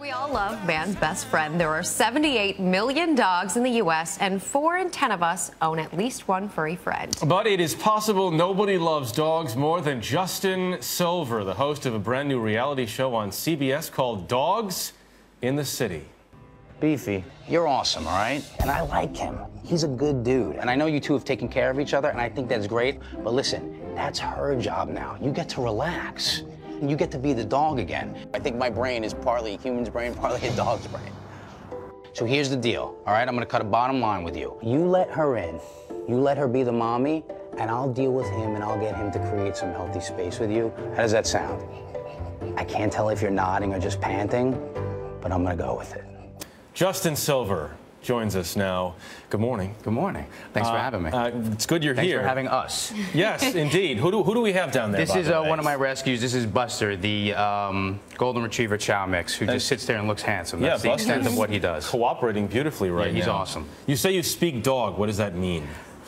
We all love man's best friend. There are 78 million dogs in the U.S., and 4 in 10 of us own at least one furry friend. But it is possible nobody loves dogs more than Justin Silver, the host of a brand new reality show on CBS called Dogs in the City. Beefy, you're awesome, all right? And I like him. He's a good dude. And I know you two have taken care of each other, and I think that's great. But listen, that's her job now. You get to relax. And you get to be the dog again. I think my brain is partly a human's brain, partly a dog's brain. So here's the deal, all right? I'm gonna cut a bottom line with you. You let her in. You let her be the mommy, and I'll deal with him, and I'll get him to create some healthy space with you. How does that sound? I can't tell if you're nodding or just panting, but I'm gonna go with it. Justin Silver joins us now. Good morning. Good morning. Thanks for having me. It's good you're here. Thanks for having us. Yes, indeed. Who do we have down there? This is one of my rescues. This is Buster, the golden retriever chow mix, who just sits there and looks handsome. That's the extent of what he does. Cooperating beautifully right now. He's awesome. You say you speak dog. What does that mean?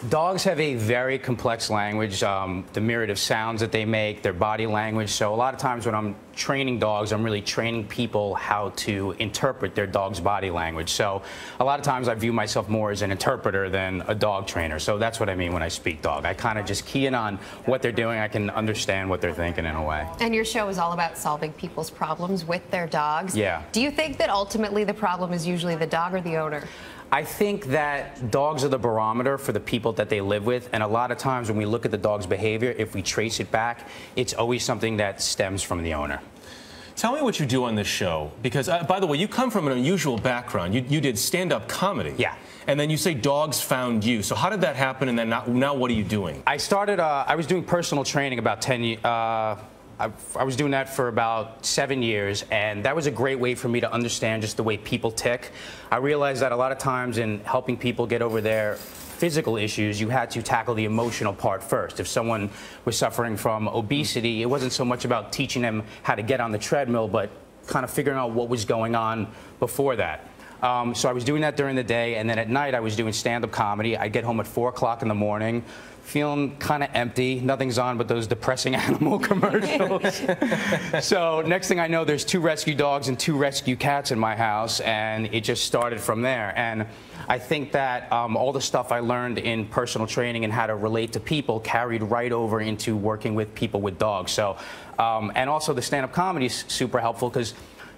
Dogs have a very complex language, the myriad of sounds that they make, their body language. So a lot of times when I'm training dogs, I'm really training people how to interpret their dog's body language. So a lot of times I view myself more as an interpreter than a dog trainer. So that's what I mean when I speak dog. I kind of just key in on what they're doing. I can understand what they're thinking in a way. And your show is all about solving people's problems with their dogs. Yeah. Do you think that ultimately the problem is usually the dog or the owner? I think that dogs are the barometer for the people that they live with, and a lot of times when we look at the dog's behavior, if we trace it back, it's always something that stems from the owner. Tell me what you do on this show, because, by the way, you come from an unusual background. You did stand-up comedy. Yeah. And then you say dogs found you. So how did that happen, and then now what are you doing? I started, I was doing personal training about 10 years. I was doing that for about 7 years, and that was a great way for me to understand just the way people tick. I realized that a lot of times in helping people get over their physical issues, you had to tackle the emotional part first. If someone was suffering from obesity, it wasn't so much about teaching them how to get on the treadmill, but kind of figuring out what was going on before that. So I was doing that during the day, and then at night I was doing stand-up comedy. I'd get home at 4 o'clock in the morning, feeling kind of empty. Nothing's on but those depressing animal commercials. So next thing I know, there's 2 rescue dogs and 2 rescue cats in my house, and it just started from there. And I think that all the stuff I learned in personal training and how to relate to people carried right over into working with people with dogs. So, and also the stand-up comedy is super helpful because,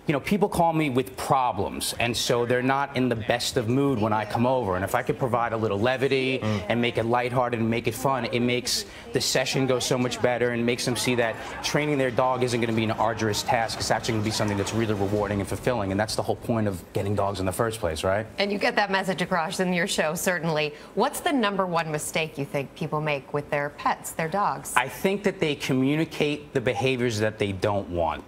you know, people call me with problems, and so they're not in the best of mood when I come over. And if I could provide a little levity and make it lighthearted and make it fun, it makes the session go so much better and makes them see that training their dog isn't going to be an arduous task. It's actually going to be something that's really rewarding and fulfilling, and that's the whole point of getting dogs in the first place, right? And you get that message across in your show, certainly. What's the #1 mistake you think people make with their pets, their dogs? I think that they communicate the behaviors that they don't want.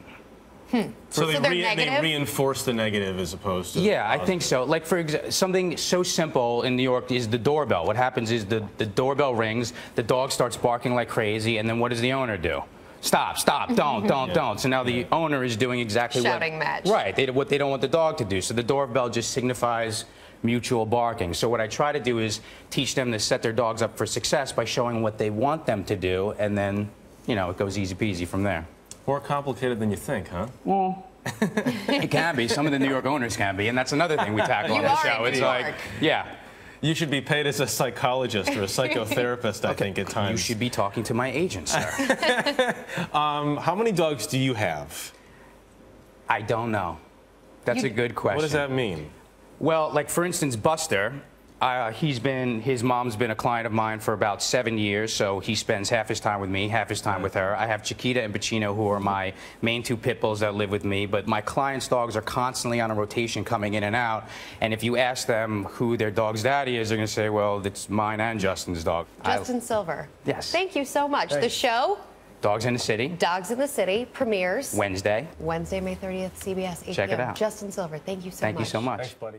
So they reinforce the negative as opposed to... Yeah, I think so. Like, for example, something so simple in New York is the doorbell. What happens is the doorbell rings, the dog starts barking like crazy, and then what does the owner do? Stop, stop, don't. So now the owner is doing exactly shouting match. Right, what they don't want the dog to do. So the doorbell just signifies mutual barking. So what I try to do is teach them to set their dogs up for success by showing what they want them to do, and then, you know, it goes easy peasy from there. More complicated than you think, huh? Well, it can be. Some of the New York owners can be, and that's another thing we tackle on the show. It's like, yeah. You should be paid as a psychologist or a psychotherapist, I think, at times. You should be talking to my agent, sir. How many dogs do you have? I don't know. That's a good question. What does that mean? Well, like, for instance, Buster, his mom's been a client of mine for about 7 years, so he spends half his time with me, half his time with her. I have Chiquita and Pacino, who are my main 2 pit bulls that live with me, but my clients' dogs are constantly on a rotation coming in and out, and if you ask them who their dog's daddy is, they're going to say, well, it's mine and Justin's dog. Justin Silver. Yes. Thank you so much. Thanks. The show? Dogs in the City. Dogs in the City premieres Wednesday, May 30th, CBS 8 Check it p.m. out. Justin Silver, thank you so much. Thank you so much. Thanks, buddy.